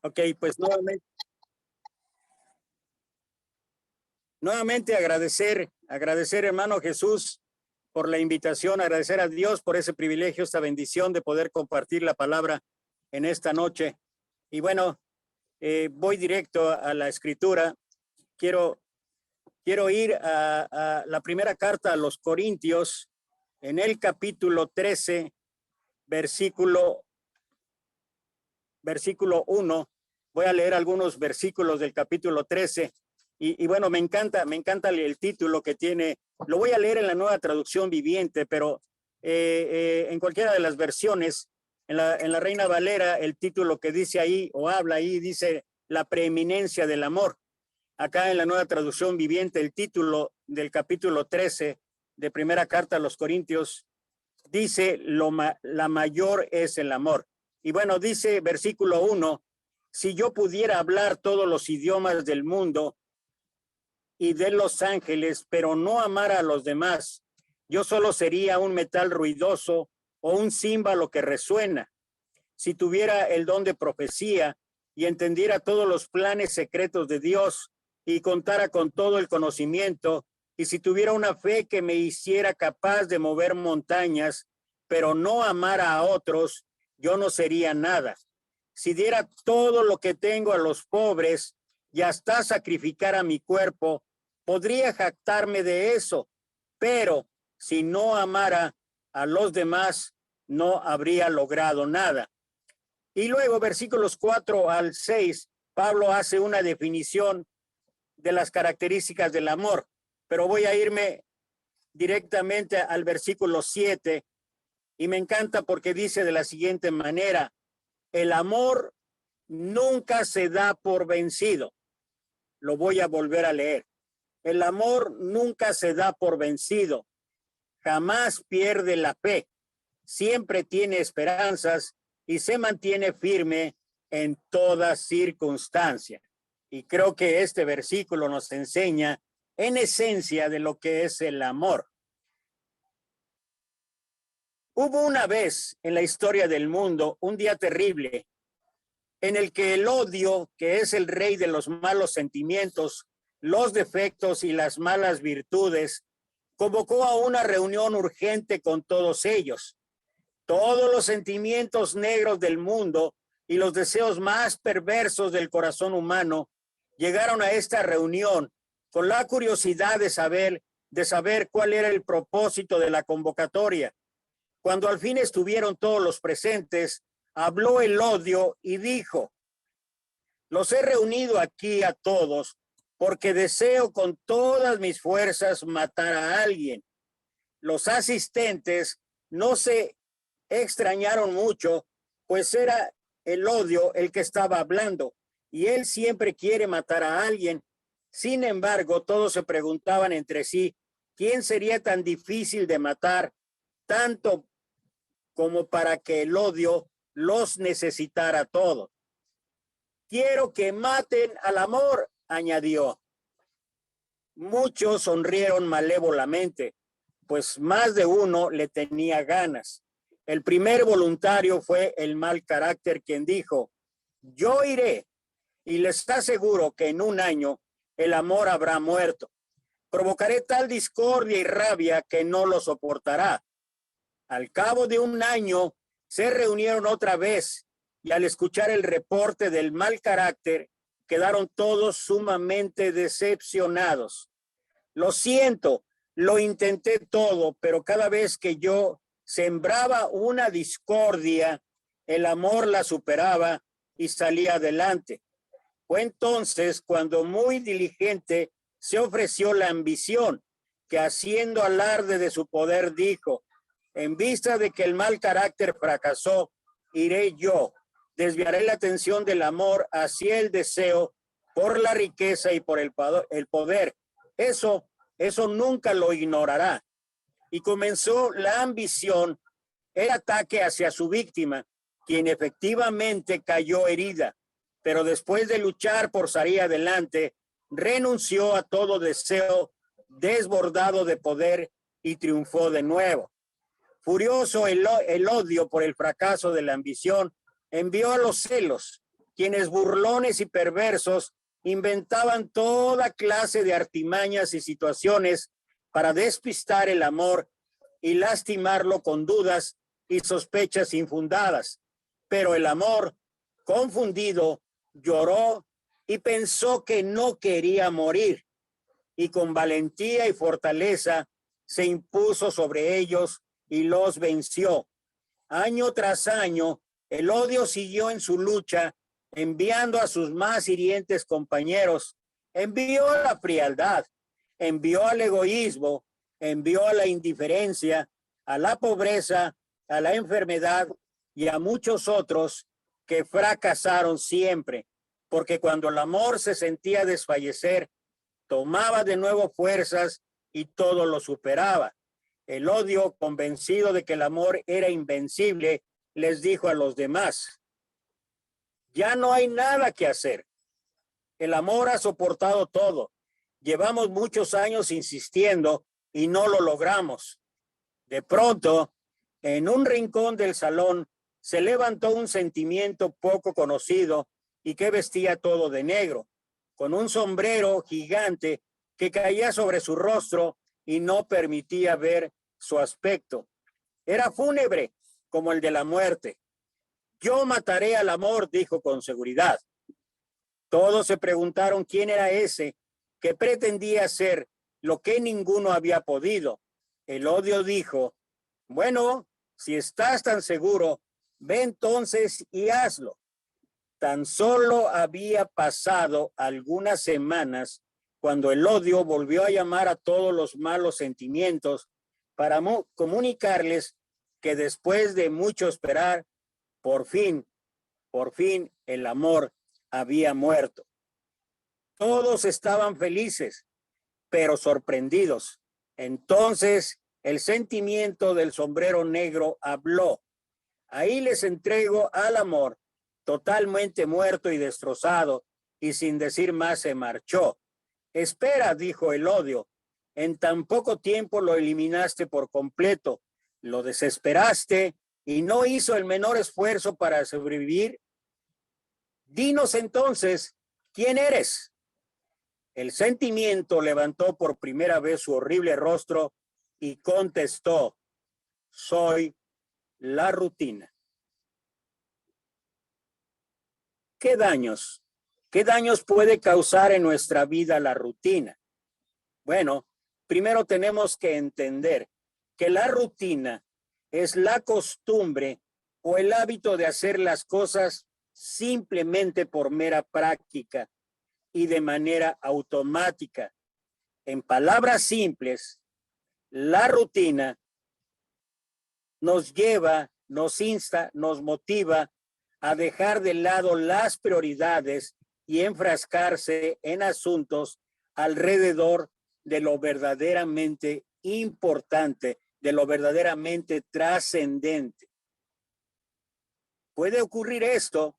Ok, pues nuevamente agradecer, hermano Jesús, por la invitación, agradecer a Dios por ese privilegio, esta bendición de poder compartir la palabra en esta noche. Y bueno, voy directo a la escritura. Quiero ir a la primera carta a los Corintios, en el capítulo 13, versículo 1. Voy a leer algunos versículos del capítulo 13. Y bueno, me encanta el título que tiene. Lo voy a leer en la Nueva Traducción Viviente, pero en cualquiera de las versiones, en la Reina Valera, el título que dice ahí o habla ahí dice la preeminencia del amor. Acá en la Nueva Traducción Viviente, el título del capítulo 13 de primera carta a los Corintios dice la mayor es el amor. Y bueno, dice versículo 1, si yo pudiera hablar todos los idiomas del mundo y de los ángeles, pero no amara a los demás, yo solo sería un metal ruidoso o un címbalo que resuena. Si tuviera el don de profecía y entendiera todos los planes secretos de Dios y contara con todo el conocimiento, y si tuviera una fe que me hiciera capaz de mover montañas, pero no amara a otros, yo no sería nada. Si diera todo lo que tengo a los pobres y hasta sacrificara mi cuerpo, podría jactarme de eso, pero si no amara a los demás, no habría logrado nada. Y luego, versículos 4 al 6, Pablo hace una definición de las características del amor, pero voy a irme directamente al versículo 7 y me encanta porque dice de la siguiente manera: el amor nunca se da por vencido. Lo voy a volver a leer. El amor nunca se da por vencido, jamás pierde la fe, siempre tiene esperanzas y se mantiene firme en toda circunstancia. Y creo que este versículo nos enseña en esencia de lo que es el amor. Hubo una vez en la historia del mundo un día terrible en el que el odio, que es el rey de los malos sentimientos, los defectos y las malas virtudes, convocó a una reunión urgente con todos ellos. Todos los sentimientos negros del mundo y los deseos más perversos del corazón humano llegaron a esta reunión con la curiosidad de saber cuál era el propósito de la convocatoria. Cuando al fin estuvieron todos los presentes, habló el odio y dijo: los he reunido aquí a todos porque deseo con todas mis fuerzas matar a alguien. Los asistentes no se extrañaron mucho, pues era el odio el que estaba hablando, y él siempre quiere matar a alguien. Sin embargo, todos se preguntaban entre sí, ¿quién sería tan difícil de matar, tanto como para que el odio los necesitara a todos? Quiero que maten al amor, añadió. Muchos sonrieron malévolamente, pues más de uno le tenía ganas. El primer voluntario fue el mal carácter, quien dijo: yo iré y les aseguro que en un año el amor habrá muerto. Provocaré tal discordia y rabia que no lo soportará. Al cabo de un año se reunieron otra vez y al escuchar el reporte del mal carácter quedaron todos sumamente decepcionados. Lo siento, lo intenté todo, pero cada vez que yo sembraba una discordia, el amor la superaba y salía adelante. Fue entonces cuando muy diligente se ofreció la ambición, que haciendo alarde de su poder dijo: en vista de que el mal carácter fracasó, iré yo, desviaré la atención del amor hacia el deseo por la riqueza y por el poder. Eso nunca lo ignorará. Y comenzó la ambición, el ataque hacia su víctima, quien efectivamente cayó herida, pero después de luchar por salir adelante, renunció a todo deseo desbordado de poder y triunfó de nuevo. Furioso el odio por el fracaso de la ambición, envió a los celos, quienes burlones y perversos inventaban toda clase de artimañas y situaciones para despistar el amor y lastimarlo con dudas y sospechas infundadas. Pero el amor, confundido, lloró y pensó que no quería morir, y con valentía y fortaleza se impuso sobre ellos y los venció. Año tras año, el odio siguió en su lucha, enviando a sus más hirientes compañeros, envió a la frialdad, envió al egoísmo, envió a la indiferencia, a la pobreza, a la enfermedad y a muchos otros que fracasaron siempre, porque cuando el amor se sentía desfallecer, tomaba de nuevo fuerzas y todo lo superaba. El odio, convencido de que el amor era invencible, les dijo a los demás: ya no hay nada que hacer. El amor ha soportado todo. Llevamos muchos años insistiendo y no lo logramos. De pronto, en un rincón del salón, se levantó un sentimiento poco conocido y que vestía todo de negro, con un sombrero gigante que caía sobre su rostro y no permitía ver su aspecto. Era fúnebre, como el de la muerte. Yo mataré al amor, dijo con seguridad. Todos se preguntaron quién era ese que pretendía hacer lo que ninguno había podido. El odio dijo: bueno, si estás tan seguro, ve entonces y hazlo. Tan solo había pasado algunas semanas cuando el odio volvió a llamar a todos los malos sentimientos para comunicarles que después de mucho esperar, por fin, el amor había muerto. Todos estaban felices, pero sorprendidos. Entonces el sentimiento del sombrero negro habló: ahí les entrego al amor, totalmente muerto y destrozado, y sin decir más se marchó. Espera, dijo el odio, en tan poco tiempo lo eliminaste por completo, lo desesperaste y no hizo el menor esfuerzo para sobrevivir. Dinos entonces, ¿quién eres? El sentimiento levantó por primera vez su horrible rostro y contestó: soy la rutina. ¿Qué daños puede causar en nuestra vida la rutina? Bueno, primero tenemos que entender que la rutina es la costumbre o el hábito de hacer las cosas simplemente por mera práctica y de manera automática. En palabras simples, la rutina nos lleva, nos insta, nos motiva a dejar de lado las prioridades y enfrascarse en asuntos alrededor de lo verdaderamente importante, de lo verdaderamente trascendente. Puede ocurrir esto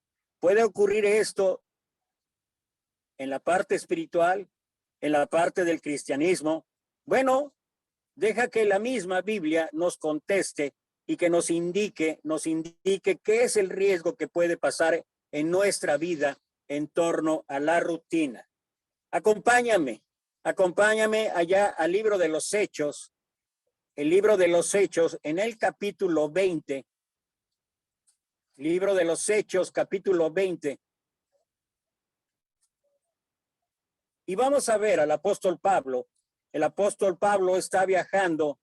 en la parte espiritual, en la parte del cristianismo. Bueno, deja que la misma Biblia nos conteste y que nos indique qué es el riesgo que puede pasar en nuestra vida en torno a la rutina. Acompáñame allá al libro de los Hechos, en el capítulo 20, libro de los Hechos, capítulo 20. Y vamos a ver al apóstol Pablo. El apóstol Pablo está viajando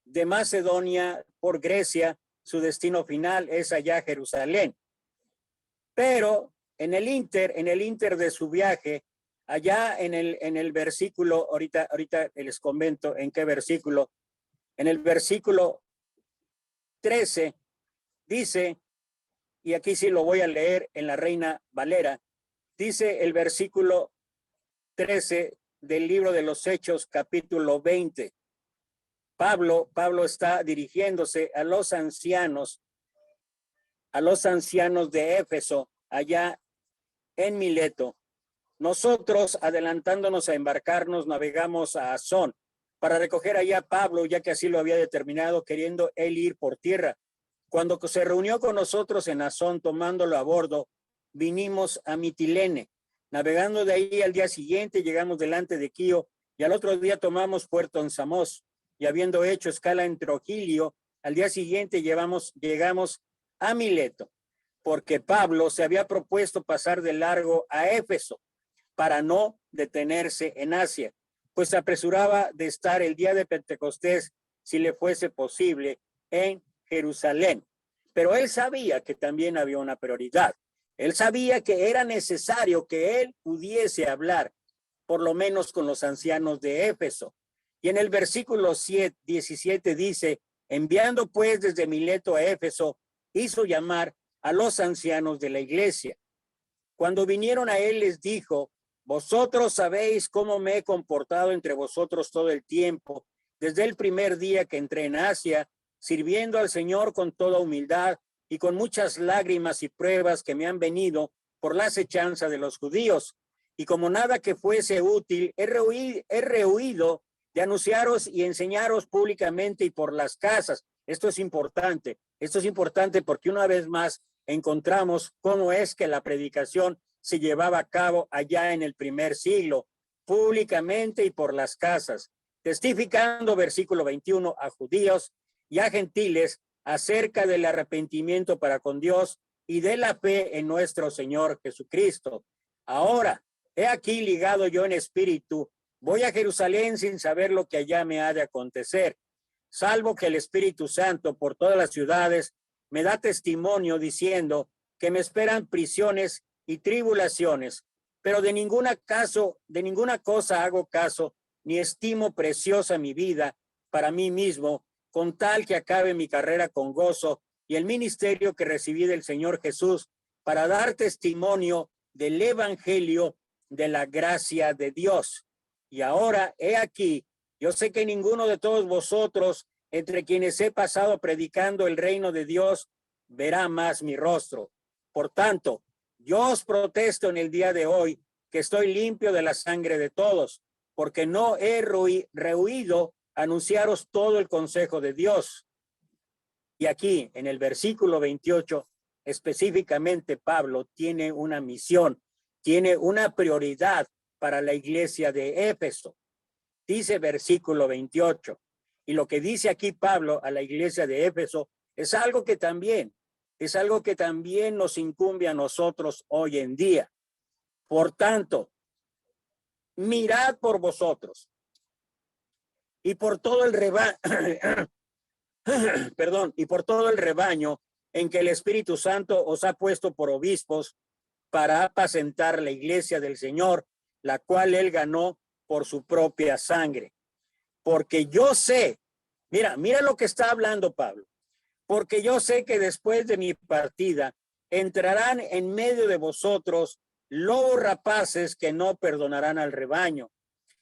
de Macedonia por Grecia. Su destino final es allá Jerusalén. Pero en el inter de su viaje, allá en el versículo, ahorita les comento en qué versículo, en el versículo 13 dice, y aquí sí lo voy a leer en la Reina Valera, dice el versículo 13 del libro de los Hechos, capítulo 20. Pablo está dirigiéndose a los ancianos de Éfeso, allá en Mileto. Nosotros, adelantándonos a embarcarnos, navegamos a Asón para recoger allá a Pablo, ya que así lo había determinado, queriendo él ir por tierra. Cuando se reunió con nosotros en Asón, tomándolo a bordo, vinimos a Mitilene. Navegando de ahí al día siguiente, llegamos delante de Quío y al otro día tomamos puerto en Samos. Y habiendo hecho escala en Trogilio, al día siguiente llegamos a Mileto, porque Pablo se había propuesto pasar de largo a Éfeso para no detenerse en Asia, pues se apresuraba de estar el día de Pentecostés, si le fuese posible, en Jerusalén. Pero él sabía que también había una prioridad. Él sabía que era necesario que él pudiese hablar, por lo menos con los ancianos de Éfeso. Y en el versículo 17 dice, enviando pues desde Mileto a Éfeso, hizo llamar a los ancianos de la iglesia. Cuando vinieron a él les dijo, vosotros sabéis cómo me he comportado entre vosotros todo el tiempo, desde el primer día que entré en Asia, sirviendo al Señor con toda humildad y con muchas lágrimas y pruebas que me han venido por la acechanza de los judíos. Y como nada que fuese útil, he rehuido de anunciaros y enseñaros públicamente y por las casas. Esto es importante porque una vez más encontramos cómo es que la predicación se llevaba a cabo allá en el primer siglo, públicamente y por las casas, testificando, versículo 21, a judíos y a gentiles acerca del arrepentimiento para con Dios y de la fe en nuestro Señor Jesucristo. Ahora, he aquí ligado yo en espíritu, voy a Jerusalén sin saber lo que allá me ha de acontecer, salvo que el Espíritu Santo por todas las ciudades me da testimonio diciendo que me esperan prisiones y tribulaciones, pero de ninguna cosa hago caso, ni estimo preciosa mi vida para mí mismo, con tal que acabe mi carrera con gozo y el ministerio que recibí del Señor Jesús para dar testimonio del evangelio de la gracia de Dios. Y ahora, he aquí, yo sé que ninguno de todos vosotros, entre quienes he pasado predicando el reino de Dios, verá más mi rostro. Por tanto, yo os protesto en el día de hoy que estoy limpio de la sangre de todos, porque no he rehuido anunciaros todo el consejo de Dios. Y aquí, en el versículo 28, específicamente Pablo tiene una misión, tiene una prioridad para la iglesia de Éfeso. Dice versículo 28, y lo que dice aquí Pablo a la iglesia de Éfeso es algo que también nos incumbe a nosotros hoy en día. Por tanto, mirad por vosotros y por todo el rebaño, y por todo el rebaño en que el Espíritu Santo os ha puesto por obispos para apacentar la iglesia del Señor, la cual él ganó por su propia sangre. Porque yo sé, mira lo que está hablando Pablo, porque yo sé que después de mi partida entrarán en medio de vosotros lobos rapaces que no perdonarán al rebaño,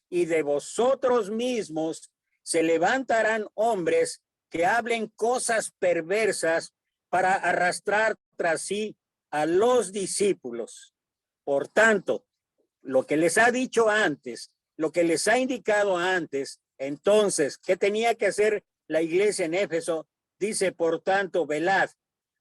y de vosotros mismos se levantarán hombres que hablen cosas perversas para arrastrar tras sí a los discípulos. Por tanto, lo que les ha dicho antes, lo que les ha indicado antes, entonces, ¿qué tenía que hacer la iglesia en Éfeso? Dice, por tanto, velad,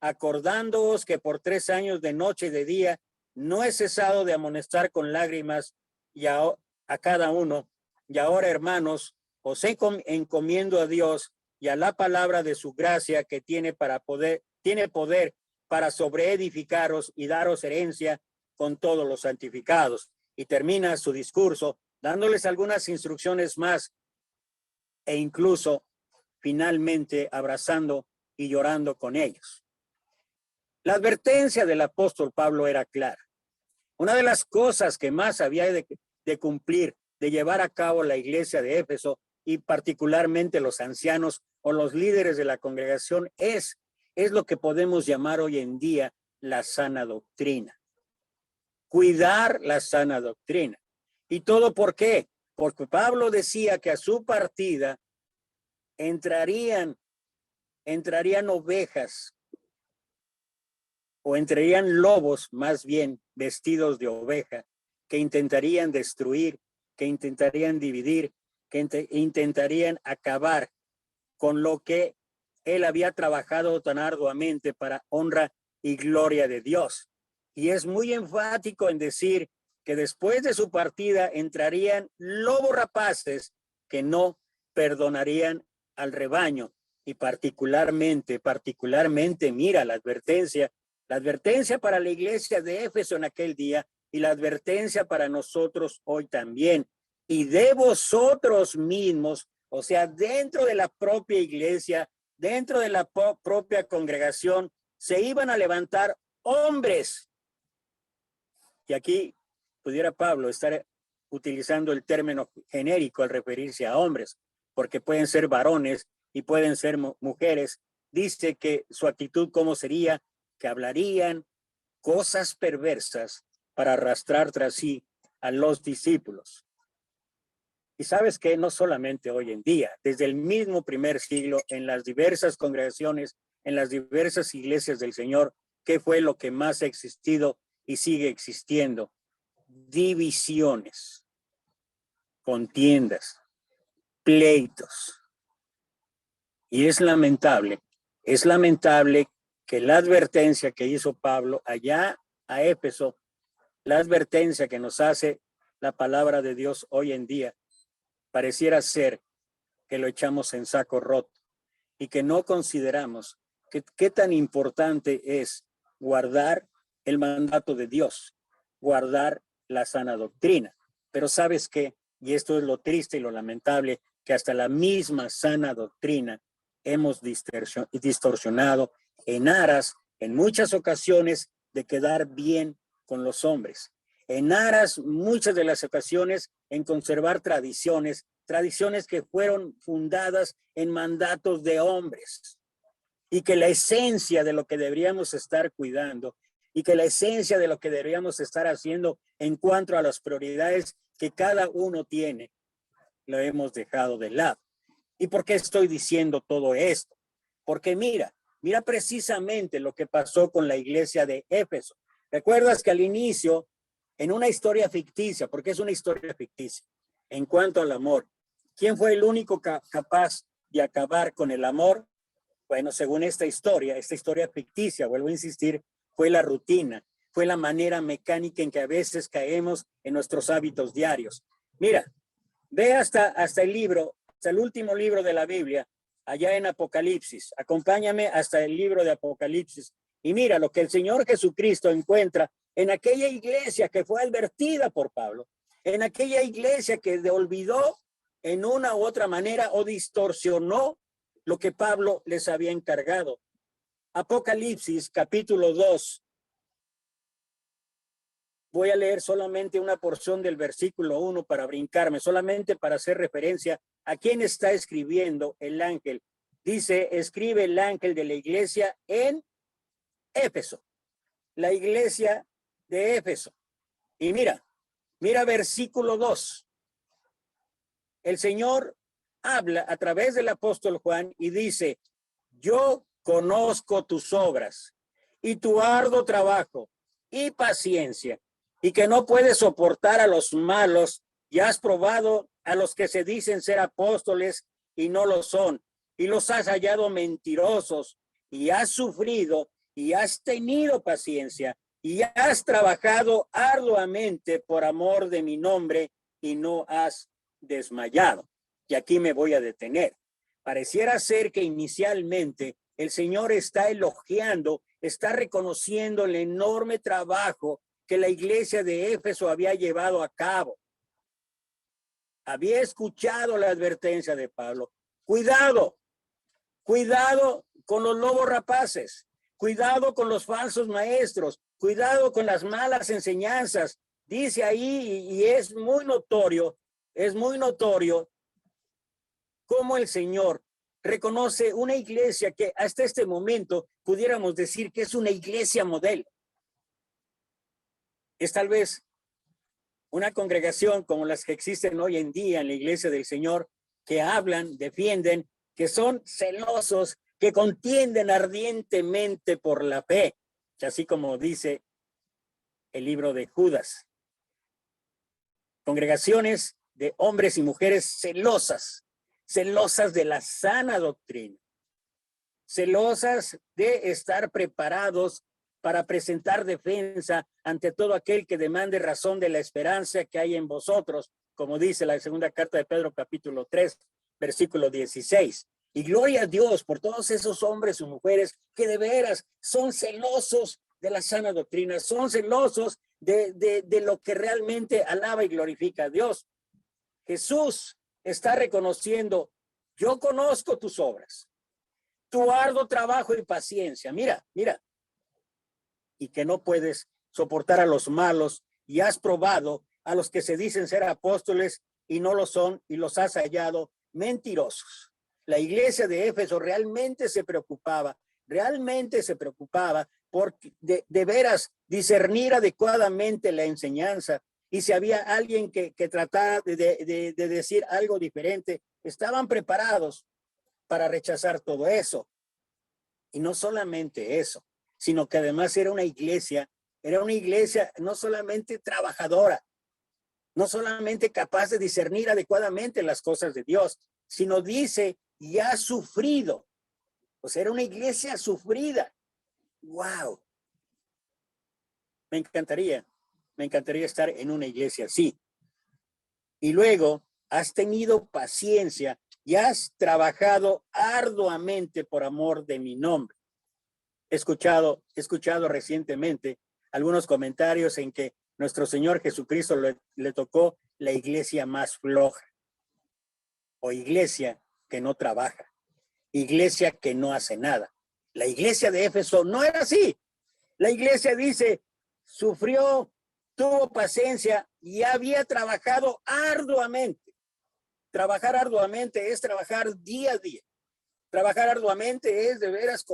acordándoos que por 3 años de noche y de día no he cesado de amonestar con lágrimas y a cada uno. Y ahora, hermanos, os encomiendo a Dios y a la palabra de su gracia que tiene poder para sobreedificaros y daros herencia con todos los santificados. Y termina su discurso dándoles algunas instrucciones más e incluso finalmente abrazando y llorando con ellos. La advertencia del apóstol Pablo era clara. Una de las cosas que más había de cumplir, de llevar a cabo la iglesia de Éfeso y particularmente los ancianos o los líderes de la congregación es lo que podemos llamar hoy en día la sana doctrina. Cuidar la sana doctrina. ¿Y todo por qué? Porque Pablo decía que a su partida entrarían ovejas o entrarían lobos más bien vestidos de oveja que intentarían destruir, que intentarían dividir, que intentarían acabar con lo que él había trabajado tan arduamente para honra y gloria de Dios. y es muy enfático en decir que después de su partida entrarían lobos rapaces que no perdonarían al rebaño. Y particularmente, mira la advertencia para la iglesia de Éfeso en aquel día y la advertencia para nosotros hoy también. Y de vosotros mismos, o sea, dentro de la propia iglesia, dentro de la propia congregación, se iban a levantar hombres. Y aquí pudiera Pablo estar utilizando el término genérico al referirse a hombres, porque pueden ser varones y pueden ser mujeres. Dice que su actitud, ¿cómo sería? Que hablarían cosas perversas para arrastrar tras sí a los discípulos. Y sabes que no solamente hoy en día, desde el mismo primer siglo, en las diversas congregaciones, en las diversas iglesias del Señor, ¿qué fue lo que más ha existido y sigue existiendo? Divisiones, contiendas, pleitos. Y es lamentable que la advertencia que hizo Pablo allá a Éfeso, la advertencia que nos hace la palabra de Dios hoy en día, pareciera ser que lo echamos en saco roto y que no consideramos qué tan importante es guardar el mandato de Dios, guardar la sana doctrina. Pero ¿sabes qué? Y esto es lo triste y lo lamentable, que hasta la misma sana doctrina hemos distorsionado en aras, en muchas ocasiones, de quedar bien con los hombres. En aras, muchas de las ocasiones, en conservar tradiciones que fueron fundadas en mandatos de hombres, y que la esencia de lo que deberíamos estar cuidando y que la esencia de lo que deberíamos estar haciendo en cuanto a las prioridades que cada uno tiene, lo hemos dejado de lado. ¿Y por qué estoy diciendo todo esto? Porque mira precisamente lo que pasó con la iglesia de Éfeso. ¿Recuerdas que al inicio, en una historia ficticia, porque es una historia ficticia, en cuanto al amor, ¿quién fue el único capaz de acabar con el amor? Bueno, según esta historia ficticia, vuelvo a insistir, fue la rutina, fue la manera mecánica en que a veces caemos en nuestros hábitos diarios. Mira, ve hasta el libro, hasta el último libro de la Biblia, allá en Apocalipsis. Acompáñame hasta el libro de Apocalipsis y mira lo que el Señor Jesucristo encuentra en aquella iglesia que fue advertida por Pablo, en aquella iglesia que olvidó en una u otra manera o distorsionó lo que Pablo les había encargado. Apocalipsis capítulo 2. Voy a leer solamente una porción del versículo 1 para brincarme, solamente para hacer referencia a quién está escribiendo el ángel. Dice, escribe el ángel de la iglesia en Éfeso, la iglesia de Éfeso. Y mira versículo 2. El Señor habla a través del apóstol Juan y dice, yo conozco tus obras y tu arduo trabajo y paciencia, y que no puedes soportar a los malos, y has probado a los que se dicen ser apóstoles y no lo son, y los has hallado mentirosos, y has sufrido y has tenido paciencia, y has trabajado arduamente por amor de mi nombre, y no has desmayado. Y aquí me voy a detener. Pareciera ser que inicialmente el Señor está elogiando, está reconociendo el enorme trabajo que la iglesia de Éfeso había llevado a cabo. Había escuchado la advertencia de Pablo. Cuidado con los lobos rapaces, cuidado con los falsos maestros, cuidado con las malas enseñanzas. Dice ahí, y es muy notorio cómo el Señor reconoce una iglesia que hasta este momento pudiéramos decir que es una iglesia modelo. Es tal vez una congregación como las que existen hoy en día en la iglesia del Señor, que hablan, defienden, que son celosos, que contienden ardientemente por la fe, así como dice el libro de Judas. Congregaciones de hombres y mujeres celosas de la sana doctrina, celosas de estar preparados para presentar defensa ante todo aquel que demande razón de la esperanza que hay en vosotros, como dice la segunda carta de Pedro, capítulo 3, versículo 16. Y gloria a Dios por todos esos hombres y mujeres que de veras son celosos de la sana doctrina, son celosos de lo que realmente alaba y glorifica a Dios. Jesús está reconociendo, yo conozco tus obras, tu arduo trabajo y paciencia. Mira, y que no puedes soportar a los malos y has probado a los que se dicen ser apóstoles y no lo son y los has hallado mentirosos. La iglesia de Éfeso realmente se preocupaba por de veras discernir adecuadamente la enseñanza, y si había alguien que tratara de decir algo diferente, estaban preparados para rechazar todo eso. Y no solamente eso, sino que además era una iglesia no solamente trabajadora, no solamente capaz de discernir adecuadamente las cosas de Dios, sino dice, y ha sufrido. O sea, era una iglesia sufrida. ¡Wow! Me encantaría estar en una iglesia así. Y luego has tenido paciencia y has trabajado arduamente por amor de mi nombre. He escuchado recientemente algunos comentarios en que nuestro Señor Jesucristo le tocó la iglesia más floja, o iglesia que no trabaja, iglesia que no hace nada. La iglesia de Éfeso no era así. La iglesia dice, sufrió, tuvo paciencia y había trabajado arduamente. Trabajar arduamente es trabajar día a día. Trabajar arduamente es de veras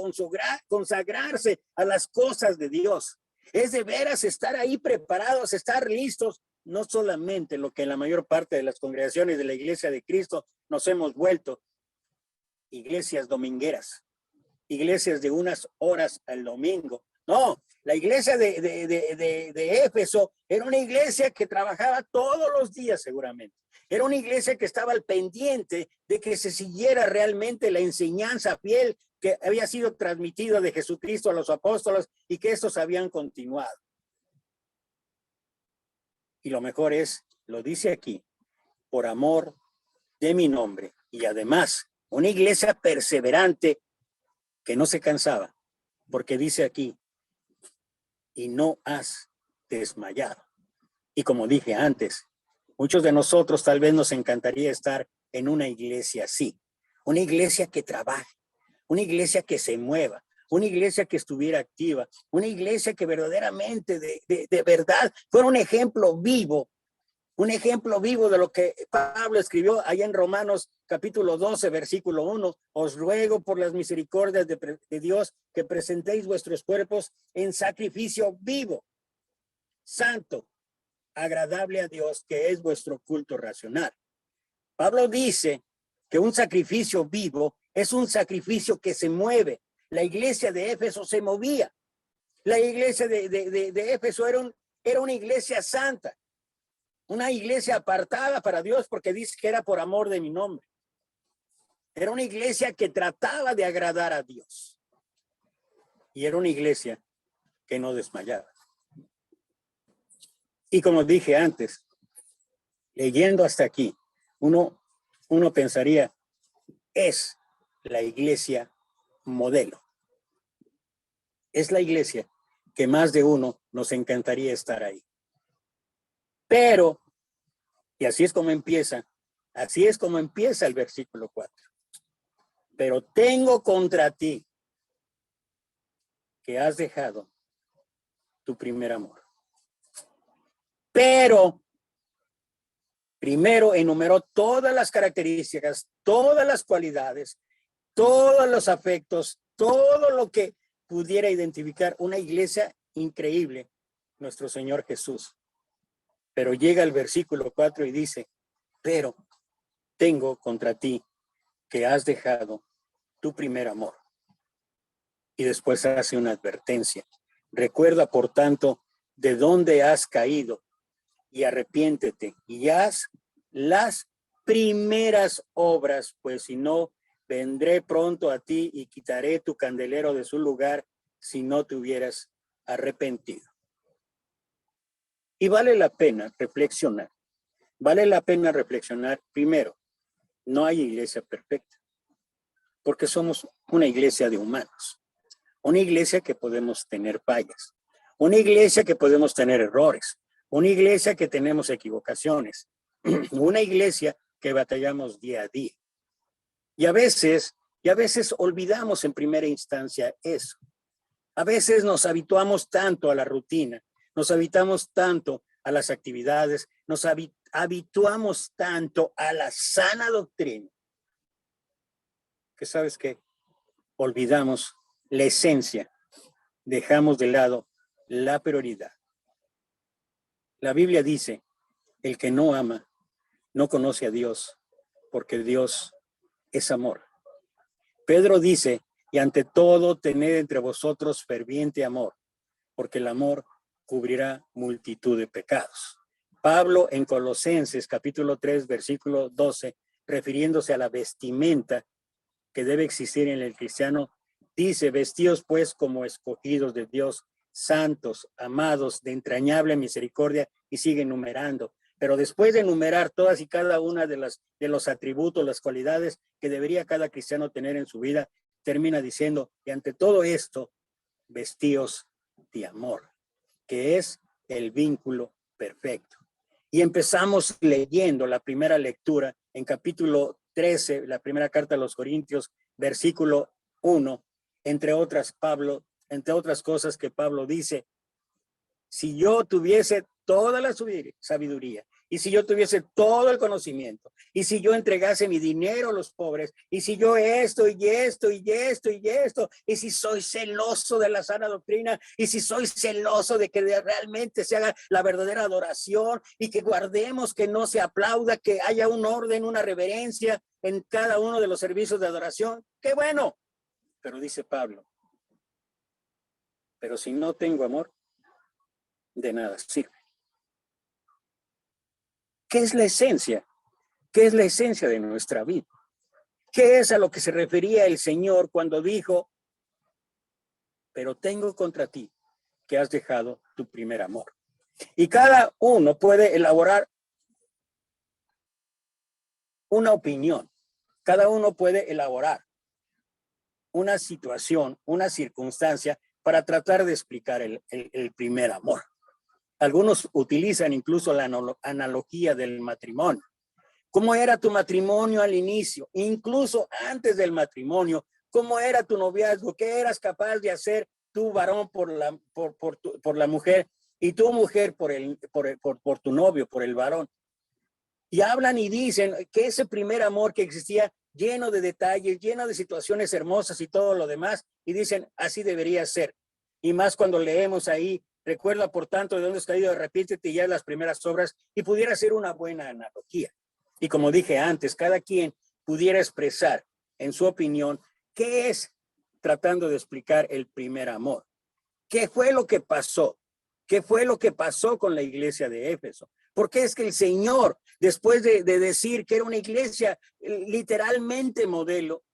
consagrarse a las cosas de Dios. Es de veras estar ahí preparados, estar listos, no solamente lo que en la mayor parte de las congregaciones de la Iglesia de Cristo nos hemos vuelto, iglesias domingueras, iglesias de unas horas al domingo. No, la iglesia de Éfeso era una iglesia que trabajaba todos los días seguramente. Era una iglesia que estaba al pendiente de que se siguiera realmente la enseñanza fiel que había sido transmitida de Jesucristo a los apóstoles y que estos habían continuado. Y lo mejor es, lo dice aquí, por amor de mi nombre. Y además, una iglesia perseverante que no se cansaba, porque dice aquí, y no has desmayado. Y como dije antes, muchos de nosotros tal vez nos encantaría estar en una iglesia así, una iglesia que trabaje, una iglesia que se mueva, una iglesia que estuviera activa, una iglesia que verdaderamente, de verdad, fuera un ejemplo vivo de lo que Pablo escribió allá en Romanos capítulo 12, versículo 1. Os ruego por las misericordias de Dios que presentéis vuestros cuerpos en sacrificio vivo, santo, agradable a Dios, que es vuestro culto racional. Pablo dice que un sacrificio vivo es un sacrificio que se mueve. La iglesia de Éfeso se movía. La iglesia de Éfeso era una iglesia santa, una iglesia apartada para Dios, porque dice que era por amor de mi nombre. Era una iglesia que trataba de agradar a Dios. Y era una iglesia que no desmayaba. Y como dije antes, leyendo hasta aquí, uno pensaría, es la iglesia modelo. Es la iglesia que más de uno nos encantaría estar ahí. Pero, y así es como empieza el versículo 4. Pero tengo contra ti que has dejado tu primer amor. Pero primero enumeró todas las características, todas las cualidades, todos los afectos, todo lo que pudiera identificar una iglesia increíble, nuestro Señor Jesús. Pero llega el versículo 4 y dice, pero tengo contra ti que has dejado tu primer amor. Y después hace una advertencia. Recuerda, por tanto, de dónde has caído y arrepiéntete y haz las primeras obras, pues si no, vendré pronto a ti y quitaré tu candelero de su lugar si no te hubieras arrepentido. Y vale la pena reflexionar. Vale la pena reflexionar primero. No hay iglesia perfecta, porque somos una iglesia de humanos. Una iglesia que podemos tener fallas. Una iglesia que podemos tener errores. Una iglesia que tenemos equivocaciones. Una iglesia que batallamos día a día. Y a veces olvidamos en primera instancia eso. A veces nos habituamos tanto a la rutina, nos habituamos tanto a las actividades, nos habituamos tanto a la sana doctrina, que sabes que olvidamos la esencia, dejamos de lado la prioridad. La Biblia dice, el que no ama no conoce a Dios, porque Dios es amor. Pedro dice, y ante todo tened entre vosotros ferviente amor, porque el amor cubrirá multitud de pecados. Pablo en Colosenses capítulo 3 versículo 12, refiriéndose a la vestimenta que debe existir en el cristiano, dice, vestíos pues como escogidos de Dios, santos, amados, de entrañable misericordia, y sigue enumerando. Pero después de enumerar todas y cada una de los atributos, las cualidades que debería cada cristiano tener en su vida, termina diciendo, y ante todo esto, vestíos de amor, que es el vínculo perfecto. Y empezamos leyendo la primera lectura en capítulo 13, la primera carta a los Corintios, versículo 1, entre otras cosas que Pablo dice, si yo tuviese toda la sabiduría, y si yo tuviese todo el conocimiento, y si yo entregase mi dinero a los pobres, y si yo esto, y esto, y esto, y esto, y si soy celoso de la sana doctrina, y si soy celoso de que realmente se haga la verdadera adoración, y que guardemos, que no se aplauda, que haya un orden, una reverencia en cada uno de los servicios de adoración, qué bueno. Pero dice Pablo, pero si no tengo amor, de nada sirve. ¿Qué es la esencia? ¿Qué es la esencia de nuestra vida? ¿Qué es a lo que se refería el Señor cuando dijo, pero tengo contra ti que has dejado tu primer amor? Y cada uno puede elaborar una opinión, cada uno puede elaborar una situación, una circunstancia para tratar de explicar el primer amor. Algunos utilizan incluso la analogía del matrimonio. ¿Cómo era tu matrimonio al inicio? Incluso antes del matrimonio, ¿cómo era tu noviazgo? ¿Qué eras capaz de hacer tú, varón, por la mujer, y tu mujer por tu novio, por el varón? Y hablan y dicen que ese primer amor que existía, lleno de detalles, lleno de situaciones hermosas y todo lo demás, y dicen, así debería ser. Y más cuando leemos ahí, recuerda por tanto de dónde has caído, arrepiéntete ya las primeras obras, y pudiera ser una buena analogía. Y como dije antes, cada quien pudiera expresar en su opinión qué es tratando de explicar el primer amor. ¿Qué fue lo que pasó? ¿Qué fue lo que pasó con la iglesia de Éfeso? Porque es que el Señor, después de decir que era una iglesia literalmente modelo,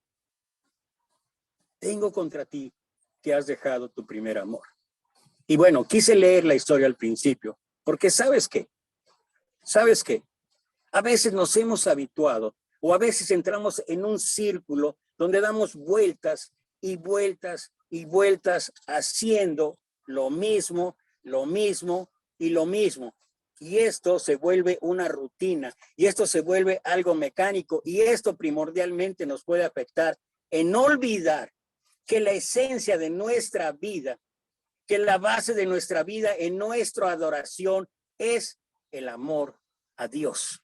tengo contra ti que has dejado tu primer amor. Y bueno, quise leer la historia al principio, porque ¿sabes qué? A veces nos hemos habituado, o a veces entramos en un círculo donde damos vueltas y vueltas y vueltas haciendo lo mismo y lo mismo. Y esto se vuelve una rutina, y esto se vuelve algo mecánico, y esto primordialmente nos puede afectar en olvidar que la esencia de nuestra vida, que la base de nuestra vida en nuestra adoración es el amor a Dios.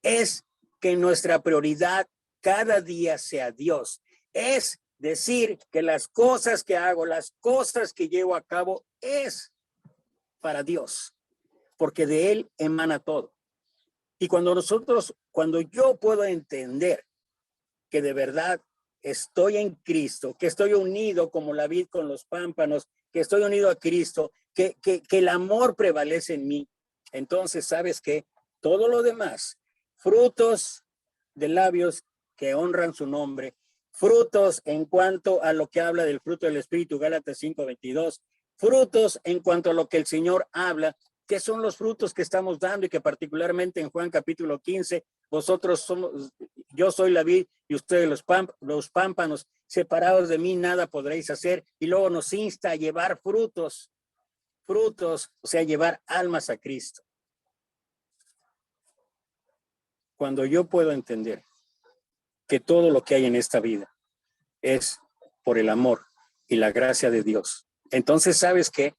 Es que nuestra prioridad cada día sea Dios. Es decir, que las cosas que hago, las cosas que llevo a cabo es para Dios, porque de Él emana todo. Y cuando yo puedo entender que de verdad estoy en Cristo, que estoy unido como la vid con los pámpanos, que estoy unido a Cristo, que el amor prevalece en mí, entonces, ¿sabes qué? Todo lo demás, frutos de labios que honran su nombre, frutos en cuanto a lo que habla del fruto del Espíritu, Gálatas 5:22, Frutos en cuanto a lo que el Señor habla, ¿qué son los frutos que estamos dando? Y que particularmente en Juan capítulo 15, yo soy la vid y ustedes los pámpanos, separados de mí nada podréis hacer. Y luego nos insta a llevar frutos, o sea, llevar almas a Cristo. Cuando yo puedo entender que todo lo que hay en esta vida es por el amor y la gracia de Dios, entonces, ¿sabes qué?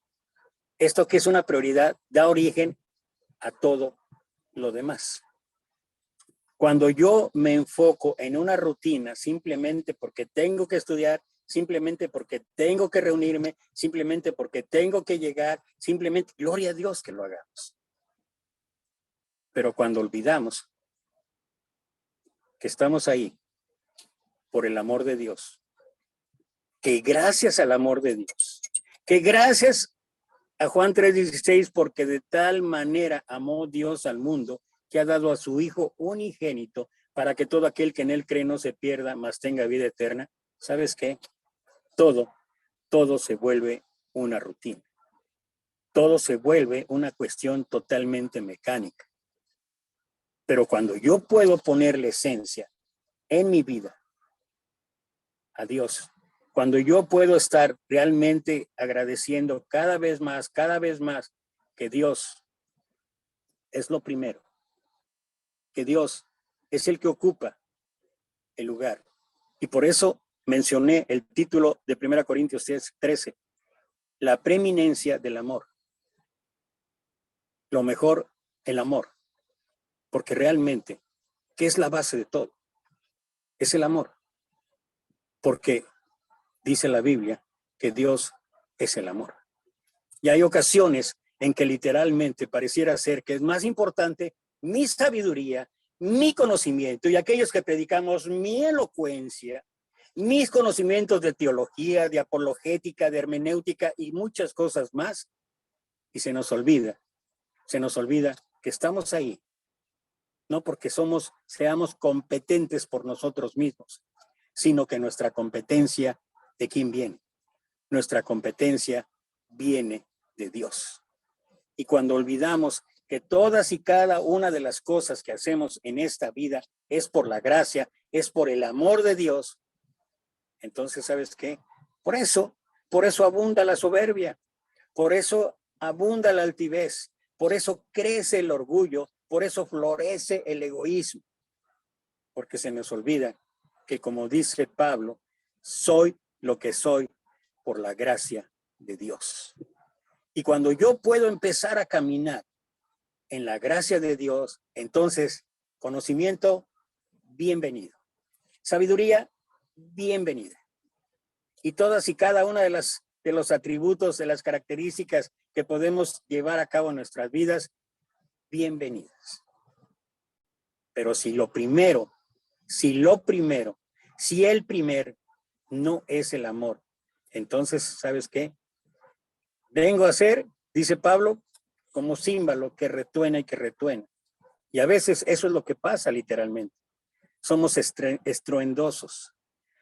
Esto que es una prioridad da origen a todo lo demás. Cuando yo me enfoco en una rutina simplemente porque tengo que estudiar, simplemente porque tengo que reunirme, simplemente porque tengo que llegar, simplemente, gloria a Dios que lo hagamos. Pero cuando olvidamos que estamos ahí por el amor de Dios, que gracias al amor de Dios, que gracias a Juan 3:16, porque de tal manera amó Dios al mundo que ha dado a su Hijo unigénito para que todo aquel que en él cree no se pierda, mas tenga vida eterna. ¿Sabes qué? Todo se vuelve una rutina. Todo se vuelve una cuestión totalmente mecánica. Pero cuando yo puedo ponerle esencia en mi vida a Dios, cuando yo puedo estar realmente agradeciendo cada vez más que Dios es lo primero, que Dios es el que ocupa el lugar. Y por eso mencioné el título de 1 Corintios 13, la preeminencia del amor. Lo mejor, el amor. Porque realmente, ¿qué es la base de todo? Es el amor. Porque dice la Biblia que Dios es el amor. Y hay ocasiones en que literalmente pareciera ser que es más importante mi sabiduría, mi conocimiento y aquellos que predicamos mi elocuencia, mis conocimientos de teología, de apologética, de hermenéutica y muchas cosas más. Y se nos olvida que estamos ahí, no porque seamos competentes por nosotros mismos, sino que nuestra competencia, ¿de quién viene? Nuestra competencia viene de Dios. Y cuando olvidamos que todas y cada una de las cosas que hacemos en esta vida es por la gracia, es por el amor de Dios, entonces, ¿sabes qué? Por eso abunda la soberbia, por eso abunda la altivez, por eso crece el orgullo, por eso florece el egoísmo, porque se nos olvida que, como dice Pablo, soy lo que soy por la gracia de Dios. Y cuando yo puedo empezar a caminar en la gracia de Dios, entonces conocimiento, bienvenido. Sabiduría, bienvenida. Y todas y cada una de los atributos, de las características que podemos llevar a cabo en nuestras vidas, bienvenidas. Pero si el primer no es el amor, entonces, ¿sabes qué? Vengo a ser, dice Pablo, como címbalo que retuena y que retuena. Y a veces eso es lo que pasa literalmente. Somos estruendosos,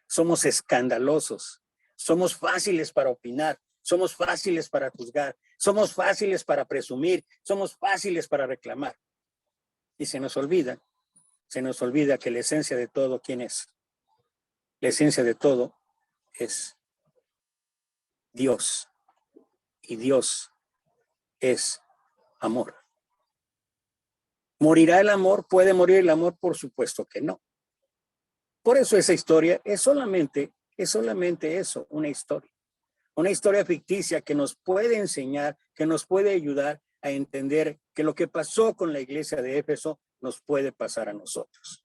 somos escandalosos, somos fáciles para opinar, somos fáciles para juzgar, somos fáciles para presumir, somos fáciles para reclamar. Y se nos olvida que la esencia de todo, ¿quién es? La esencia de todo es Dios. Y Dios es amor. ¿Morirá el amor? ¿Puede morir el amor? Por supuesto que no. Por eso esa historia es solamente eso, una historia ficticia que nos puede enseñar, que nos puede ayudar a entender que lo que pasó con la iglesia de Éfeso nos puede pasar a nosotros.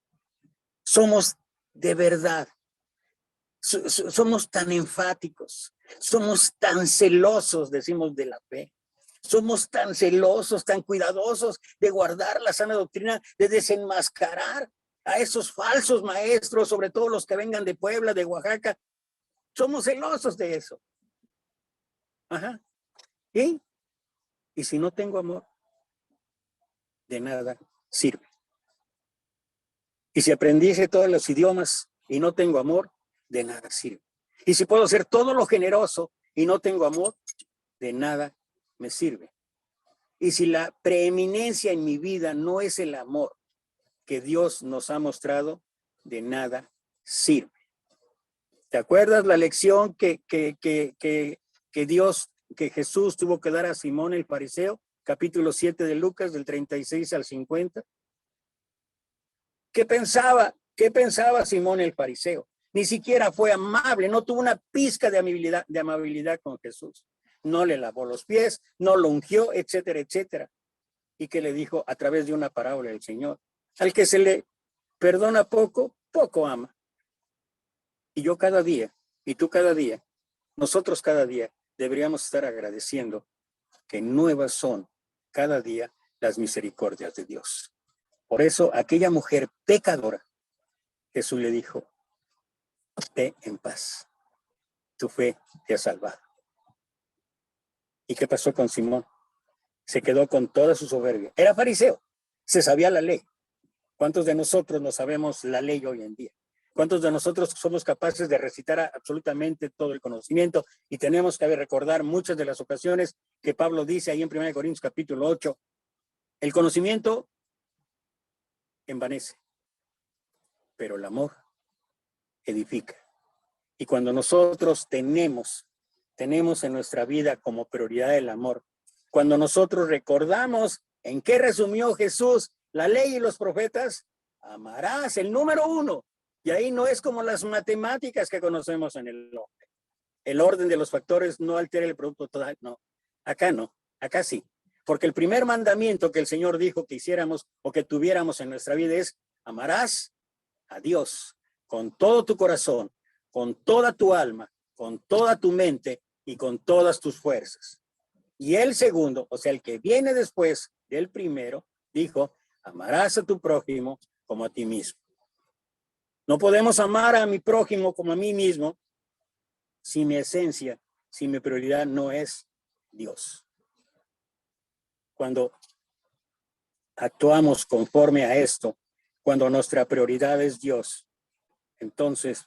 Somos de verdad, somos tan enfáticos, somos tan celosos, decimos, de la fe. Somos tan celosos, tan cuidadosos de guardar la sana doctrina, de desenmascarar a esos falsos maestros, sobre todo los que vengan de Puebla, de Oaxaca. Somos celosos de eso. Ajá. ¿Y si no tengo amor? De nada sirve. Y si aprendiese todos los idiomas y no tengo amor, de nada sirve. Y si puedo ser todo lo generoso y no tengo amor, de nada me sirve. Y si la preeminencia en mi vida no es el amor que Dios nos ha mostrado, de nada sirve. ¿Te acuerdas la lección que Jesús tuvo que dar a Simón el fariseo? Capítulo 7 de Lucas, del 36 al 50. ¿Qué pensaba Simón el fariseo? Ni siquiera fue amable, no tuvo una pizca de amabilidad con Jesús. No le lavó los pies, no lo ungió, etcétera, etcétera. Y que le dijo a través de una parábola del Señor: al que se le perdona poco, poco ama. Y yo cada día, y tú cada día, nosotros cada día deberíamos estar agradeciendo que nuevas son cada día las misericordias de Dios. Por eso aquella mujer pecadora, Jesús le dijo: ve en paz, tu fe te ha salvado. ¿Y qué pasó con Simón? Se quedó con toda su soberbia. Era fariseo, se sabía la ley. ¿Cuántos de nosotros no sabemos la ley hoy en día? ¿Cuántos de nosotros somos capaces de recitar absolutamente todo el conocimiento? Y tenemos que recordar muchas de las ocasiones que Pablo dice ahí en 1 Corintios capítulo 8, el conocimiento envanece, pero el amor edifica. Y cuando nosotros tenemos en nuestra vida como prioridad el amor, cuando nosotros recordamos en qué resumió Jesús la ley y los profetas, amarás, el número 1. Y ahí no es como las matemáticas que conocemos en el hombre. El orden de los factores no altera el producto total, no. Acá sí. Porque el primer mandamiento que el Señor dijo que hiciéramos o que tuviéramos en nuestra vida es: amarás a Dios con todo tu corazón, con toda tu alma, con toda tu mente y con todas tus fuerzas. Y el segundo, o sea, el que viene después del primero, dijo: amarás a tu prójimo como a ti mismo. No podemos amar a mi prójimo como a mí mismo si mi esencia, si mi prioridad no es Dios. Cuando actuamos conforme a esto, cuando nuestra prioridad es Dios, entonces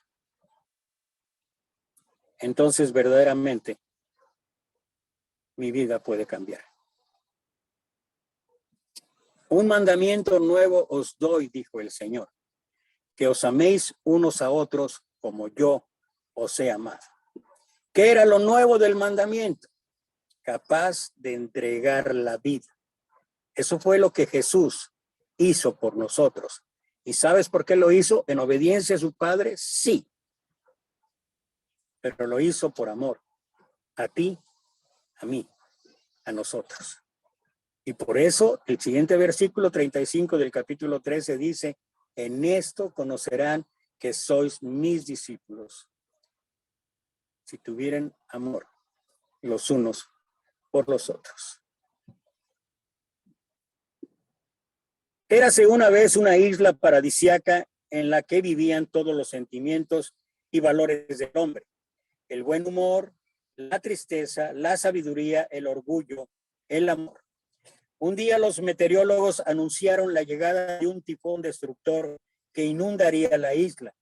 verdaderamente mi vida puede cambiar. Un mandamiento nuevo os doy, dijo el Señor, que os améis unos a otros como yo os he amado. ¿Qué era lo nuevo del mandamiento? Capaz de entregar la vida. Eso fue lo que Jesús hizo por nosotros. ¿Y sabes por qué lo hizo? ¿En obediencia a su Padre? Sí. Pero lo hizo por amor. A ti, a mí, a nosotros. Y por eso el siguiente versículo 35 del capítulo 13 dice: en esto conocerán que sois mis discípulos, si tuvieran amor los unos por los otros. Érase una vez una isla paradisíaca en la que vivían todos los sentimientos y valores del hombre: el buen humor, la tristeza, la sabiduría, el orgullo, el amor. Un día los meteorólogos anunciaron la llegada de un tifón destructor que inundaría la isla.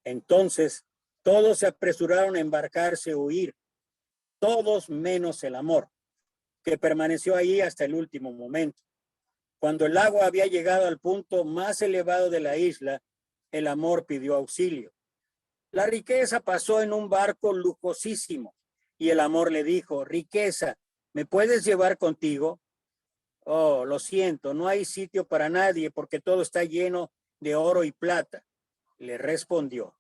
Entonces, todos se apresuraron a embarcarse o huir, todos menos el amor, que permaneció ahí hasta el último momento. Cuando el agua había llegado al punto más elevado de la isla, el amor pidió auxilio. La riqueza pasó en un barco lujosísimo y el amor le dijo: riqueza, ¿me puedes llevar contigo? Oh, lo siento, no hay sitio para nadie porque todo está lleno de oro y plata, le respondió.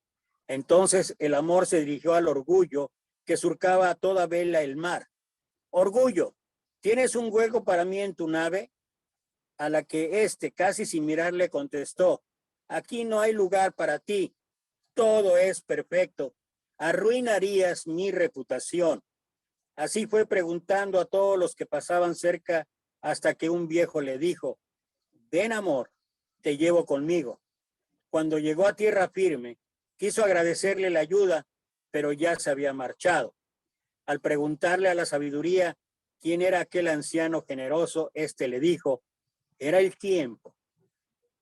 Entonces el amor se dirigió al orgullo que surcaba a toda vela el mar. Orgullo, ¿tienes un hueco para mí en tu nave? A la que éste, casi sin mirarle, contestó: aquí no hay lugar para ti, todo es perfecto, arruinarías mi reputación. Así fue preguntando a todos los que pasaban cerca hasta que un viejo le dijo: ven amor, te llevo conmigo. Cuando llegó a tierra firme, quiso agradecerle la ayuda, pero ya se había marchado. Al preguntarle a la sabiduría quién era aquel anciano generoso, éste le dijo: era el tiempo,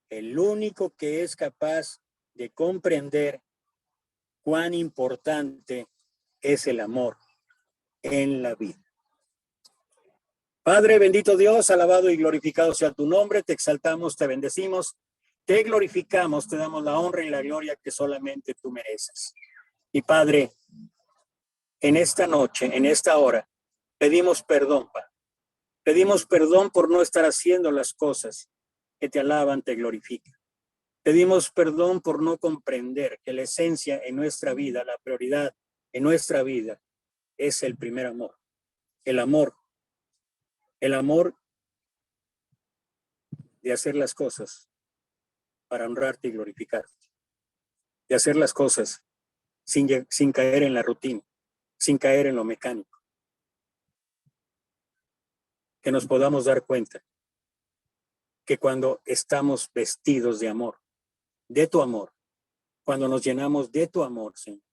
el único que es capaz de comprender cuán importante es el amor en la vida. Padre, bendito Dios, alabado y glorificado sea tu nombre, te exaltamos, te bendecimos, te glorificamos, te damos la honra y la gloria que solamente tú mereces. Y Padre, en esta noche, en esta hora, pedimos perdón, Padre. Pedimos perdón por no estar haciendo las cosas que te alaban, te glorifican. Pedimos perdón por no comprender que la esencia en nuestra vida, la prioridad en nuestra vida es el primer amor. El amor de hacer las cosas para honrarte y glorificarte. De hacer las cosas sin caer en la rutina, sin caer en lo mecánico. Que nos podamos dar cuenta que cuando estamos vestidos de amor, de tu amor, cuando nos llenamos de tu amor, Señor,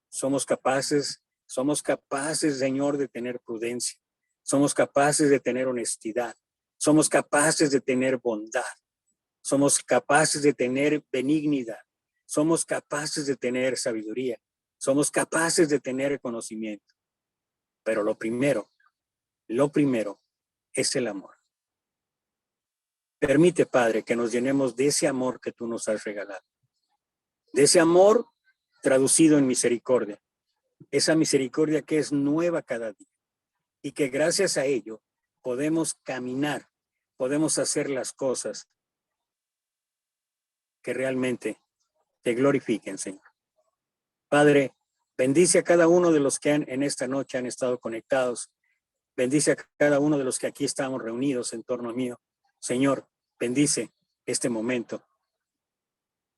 somos capaces, Señor, de tener prudencia, somos capaces de tener honestidad, somos capaces de tener bondad, somos capaces de tener benignidad, somos capaces de tener sabiduría, somos capaces de tener conocimiento. Pero lo primero es el amor. Permite, Padre, que nos llenemos de ese amor que tú nos has regalado, de ese amor traducido en misericordia, esa misericordia que es nueva cada día y que gracias a ello podemos caminar, podemos hacer las cosas que realmente te glorifiquen, Señor. Padre, bendice a cada uno de los que en esta noche han estado conectados. Bendice a cada uno de los que aquí estamos reunidos en torno a mí. Señor, bendice este momento.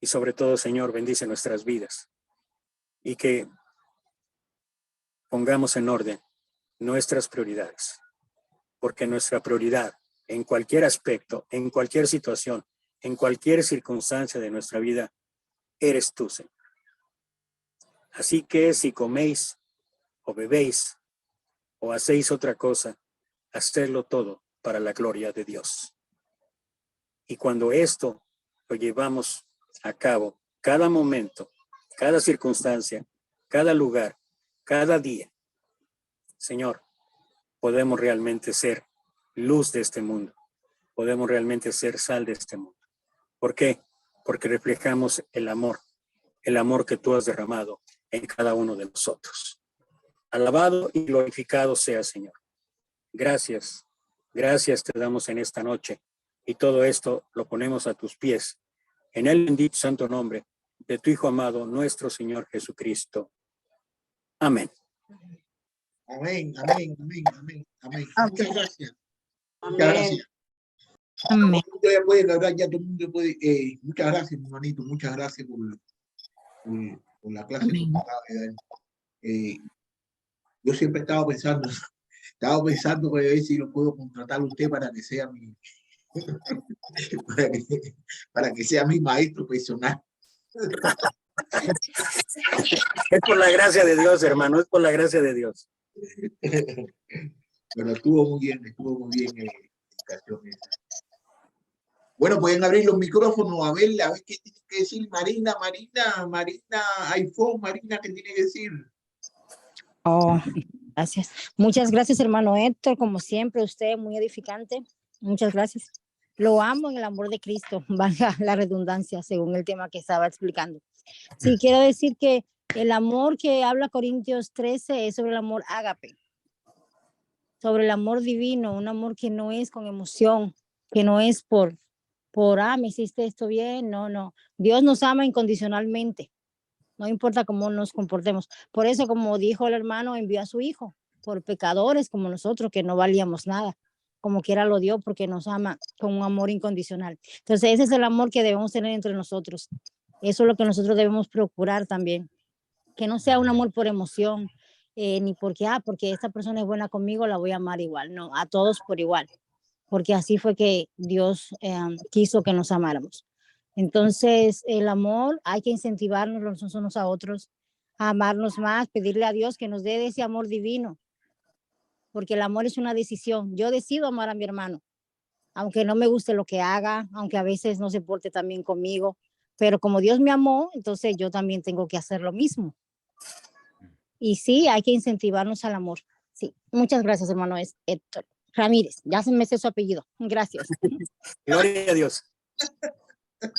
Y sobre todo, Señor, bendice nuestras vidas. Y que pongamos en orden nuestras prioridades. Porque nuestra prioridad en cualquier aspecto, en cualquier situación, en cualquier circunstancia de nuestra vida, eres tú, Señor. Así que si coméis o bebéis o hacéis otra cosa, hacedlo todo para la gloria de Dios. Y cuando esto lo llevamos a cabo, cada momento, cada circunstancia, cada lugar, cada día, Señor, podemos realmente ser luz de este mundo. Podemos realmente ser sal de este mundo. ¿Por qué? Porque reflejamos el amor que tú has derramado en cada uno de nosotros. Alabado y glorificado sea, Señor. Gracias te damos en esta noche y todo esto lo ponemos a tus pies en el bendito santo nombre de tu Hijo amado, nuestro Señor Jesucristo. Amén. Amén, amén, amén, amén, amén. Muchas gracias. Muchas gracias. Amén. Ustedes pueden hablar, ya todo el mundo puede. Muchas gracias, mi hermanito. Muchas gracias por la clase que me acaba de dar. Yo siempre estaba pensando para ver si lo puedo contratar a usted para que sea mi para que sea mi maestro personal. Es por la gracia de Dios, hermano, es por la gracia de Dios. Pero estuvo muy bien la explicación esa. Bueno, pueden abrir los micrófonos a ver qué tiene que decir Marina, iPhone, Marina, ¿qué tiene que decir? Oh, gracias. Muchas gracias, hermano Héctor. Como siempre, usted muy edificante. Muchas gracias. Lo amo en el amor de Cristo, valga la redundancia, según el tema que estaba explicando. Sí, quiero decir que el amor que habla Corintios 13 es sobre el amor ágape, sobre el amor divino, un amor que no es con emoción, que no es por me hiciste esto bien, no. Dios nos ama incondicionalmente, no importa cómo nos comportemos. Por eso, como dijo el hermano, envió a su hijo, por pecadores como nosotros, que no valíamos nada. Como quiera lo dio porque nos ama con un amor incondicional. Entonces, ese es el amor que debemos tener entre nosotros. Eso es lo que nosotros debemos procurar también. Que no sea un amor por emoción, ni porque esta persona es buena conmigo, la voy a amar igual. No, a todos por igual. Porque así fue que Dios quiso que nos amáramos. Entonces, el amor hay que incentivarnos los unos a otros, a amarnos más, pedirle a Dios que nos dé ese amor divino, porque el amor es una decisión. Yo decido amar a mi hermano, aunque no me guste lo que haga, aunque a veces no se porte tan bien conmigo, pero como Dios me amó, entonces yo también tengo que hacer lo mismo. Y sí, hay que incentivarnos al amor. Sí, muchas gracias, hermano Héctor. Ramírez, ya se me sé su apellido. Gracias. Gloria a Dios.